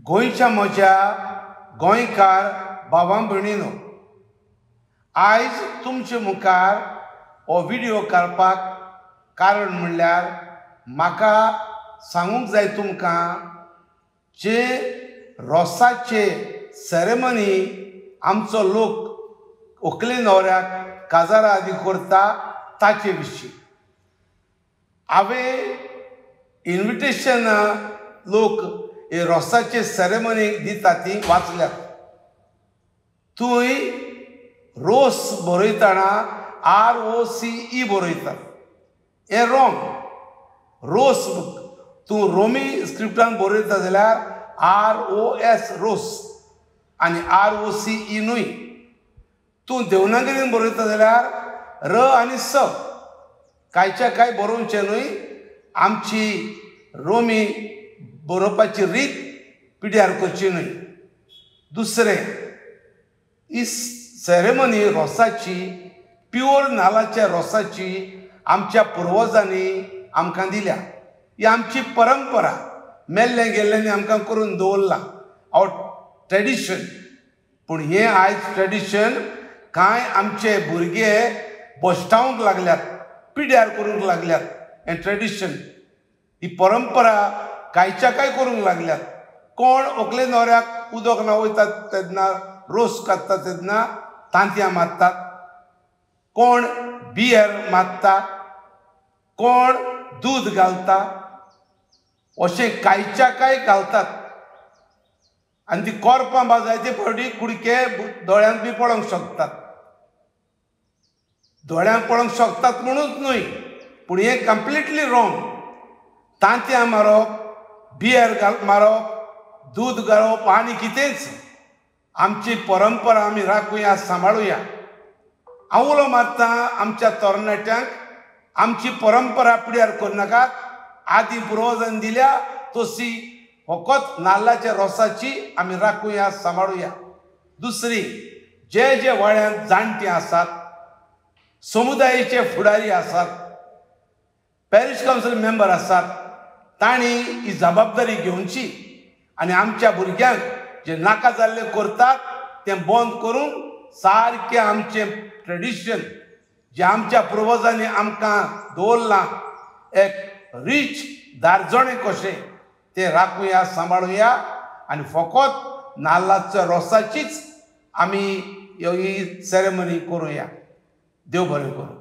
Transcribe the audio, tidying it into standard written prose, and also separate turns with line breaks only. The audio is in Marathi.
गोंयच्या म्हज्या गोंयकार भावां भयणीनो, आयज तुमचे मुखार हो व्हिडिओ काडपाक कारण म्हणल्यार म्हाका सांगूंक जाय तुमकां जे रोसाचे सेरेमनी आमचो लोक व्हंकले न्हवऱ्याक काजारा आदी करता ताचे विशीं। हांवें इन्विटेशन लोक हे रोसाचे सेरेमनी दिता ती वाचल्यात। थंय रोस बरयतना ROCE बरयता, हें रॉंग। रोस तूं रोमी स्क्रिप्टान बरयता जाल्यार ROS रोस आनी ROCE न्हय। तूं देवनागरीन बरयता जाल्यार र आनी स कांयच्या कांय बरोवचें न्हय। आमची रोमी बरोवपाची रीत पिड्यार करची न्हय। दुसरें, ही सेरेमनी रोसाची प्युअर नाल्लाच्या रोसाची आमच्या पुर्वजांनी आमकां दिल्या। ही आमची परंपरा, मेल्ले गेल्ल्यांनी आमकां करून दवरला, आवर ट्रेडिशन। पूण हें आयज ट्रेडिशन कांय आमचे भुरगे बोश्टावंक लागल्यात, पिड्यार करूंक लागल्यात। हें ट्रेडिशन, ही परंपरा कांयच्या कांय करूंक लागल्यात। कोण व्हंकले न्हवऱ्याक उदक न्हावयतात तेन्ना, रोस काडटा तेन्ना तांतयां मारतात, कोण बियर मारता, कोण दूद घालता, अशें कांयच्या कांय घालतात। आनी ती कोरपां जायते फावटी कुडके दोळ्यांक बी पडोंक शकतात। दोळ्यांक पडोंक शकतात म्हणूच न्हय, पूण हें कंप्लिटली रॉंग। तांतयां मारप, बियर मारप, दूद घालप आनी कितेंच आमची परंपरा आमी राखुया, सांबाळुया। हांव उलो मारतां आमच्या तरणाट्यांक, आमची परंपरा पिड्यार करनाकात। आदी पुर्वजांनी दिल्या तशी फकत नाल्लाच्या रोसाची आमी राखुया, सांबाळुया। दुसरी, जे जे वाड्यांत जाणटे आसात, समुदायाचे फुडारी आसात, पॅरिश कावन्सील मेंबर आसात, तांणी ही जबाबदारी घेवची आनी आमच्या भुरग्यांक जे नाका जाल्लें करतात तें बंद करून सारकें आमचें ट्रेडिशन जें आमच्या पुर्वजांनी आमकां दवरलां, एक रीच दारजोणें कशें तें राखुया, सांबाळुया आनी फकत नाल्लाच्या रोसाचीच आमी ही सेरेमनी करुया। देव बरें करूं।